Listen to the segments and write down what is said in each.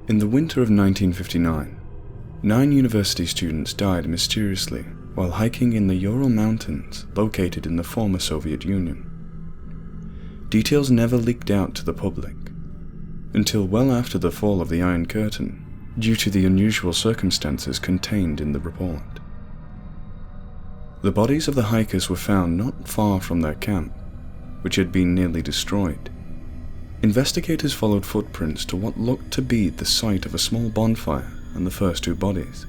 In the winter of 1959, 9 university students died mysteriously while hiking in the Ural Mountains located in the former Soviet Union. Details never leaked out to the public until well after the fall of the Iron Curtain due to the unusual circumstances contained in the report. The bodies of the hikers were found not far from their camp, which had been nearly destroyed. Investigators followed footprints to what looked to be the site of a small bonfire and the first 2 bodies.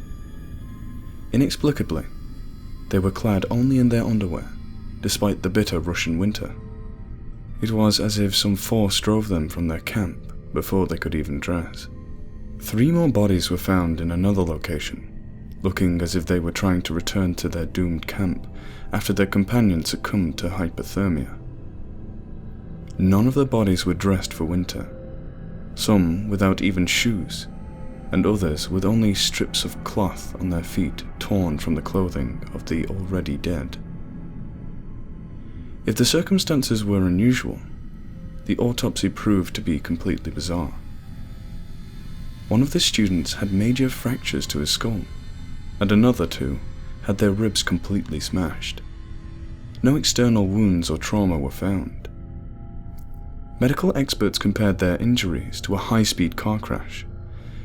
Inexplicably, they were clad only in their underwear, despite the bitter Russian winter. It was as if some force drove them from their camp before they could even dress. 3 more bodies were found in another location, looking as if they were trying to return to their doomed camp after their companions succumbed to hypothermia. None of the bodies were dressed for winter, some without even shoes, and others with only strips of cloth on their feet torn from the clothing of the already dead. If the circumstances were unusual, the autopsy proved to be completely bizarre. One of the students had major fractures to his skull, and another 2 had their ribs completely smashed. No external wounds or trauma were found. Medical experts compared their injuries to a high-speed car crash,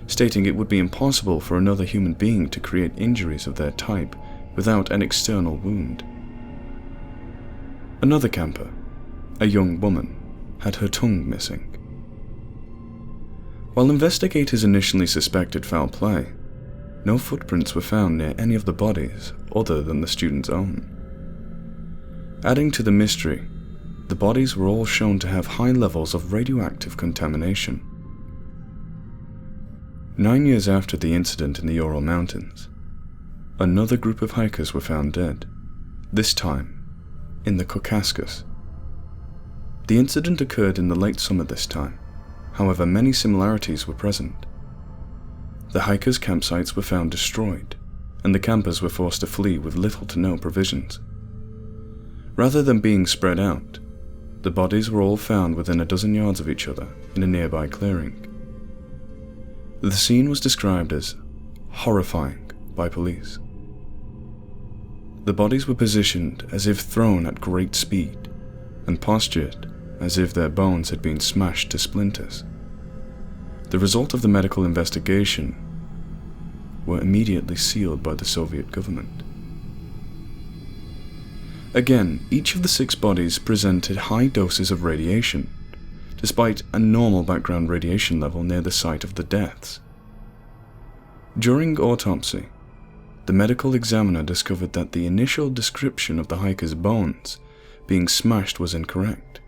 stating it would be impossible for another human being to create injuries of their type without an external wound. Another camper, a young woman, had her tongue missing. While investigators initially suspected foul play, no footprints were found near any of the bodies other than the students' own. Adding to the mystery, the bodies were all shown to have high levels of radioactive contamination. 9 years after the incident in the Ural Mountains, another group of hikers were found dead, this time in the Caucasus. The incident occurred in the late summer this time, however many similarities were present. The hikers' campsites were found destroyed, and the campers were forced to flee with little to no provisions. Rather than being spread out, the bodies were all found within a dozen yards of each other in a nearby clearing. The scene was described as horrifying by police. The bodies were positioned as if thrown at great speed, and postured as if their bones had been smashed to splinters. The result of the medical investigation were immediately sealed by the Soviet government. Again, each of the 6 bodies presented high doses of radiation, despite a normal background radiation level near the site of the deaths. During autopsy, the medical examiner discovered that the initial description of the hikers' bones being smashed was incorrect.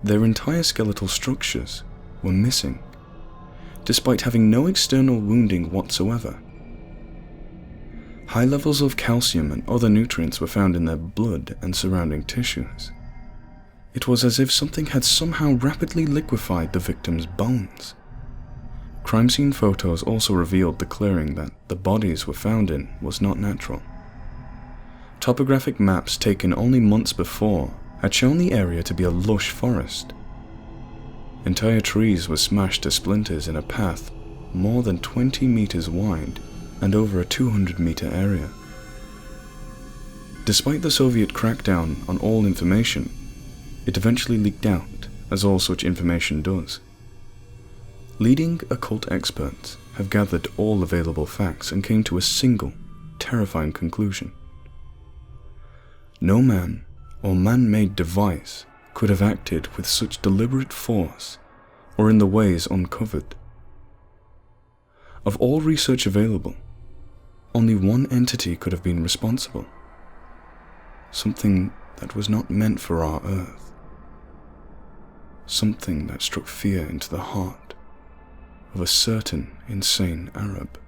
Their entire skeletal structures were missing, despite having no external wounding whatsoever. High levels of calcium and other nutrients were found in their blood and surrounding tissues. It was as if something had somehow rapidly liquefied the victims' bones. Crime scene photos also revealed the clearing that the bodies were found in was not natural. Topographic maps taken only months before had shown the area to be a lush forest. Entire trees were smashed to splinters in a path more than 20 meters wide and over a 200-meter area. Despite the Soviet crackdown on all information, it eventually leaked out, as all such information does. Leading occult experts have gathered all available facts and came to a single, terrifying conclusion. No man or man-made device could have acted with such deliberate force or in the ways uncovered. Of all research available, only one entity could have been responsible. Something that was not meant for our Earth. Something that struck fear into the heart of a certain insane Arab.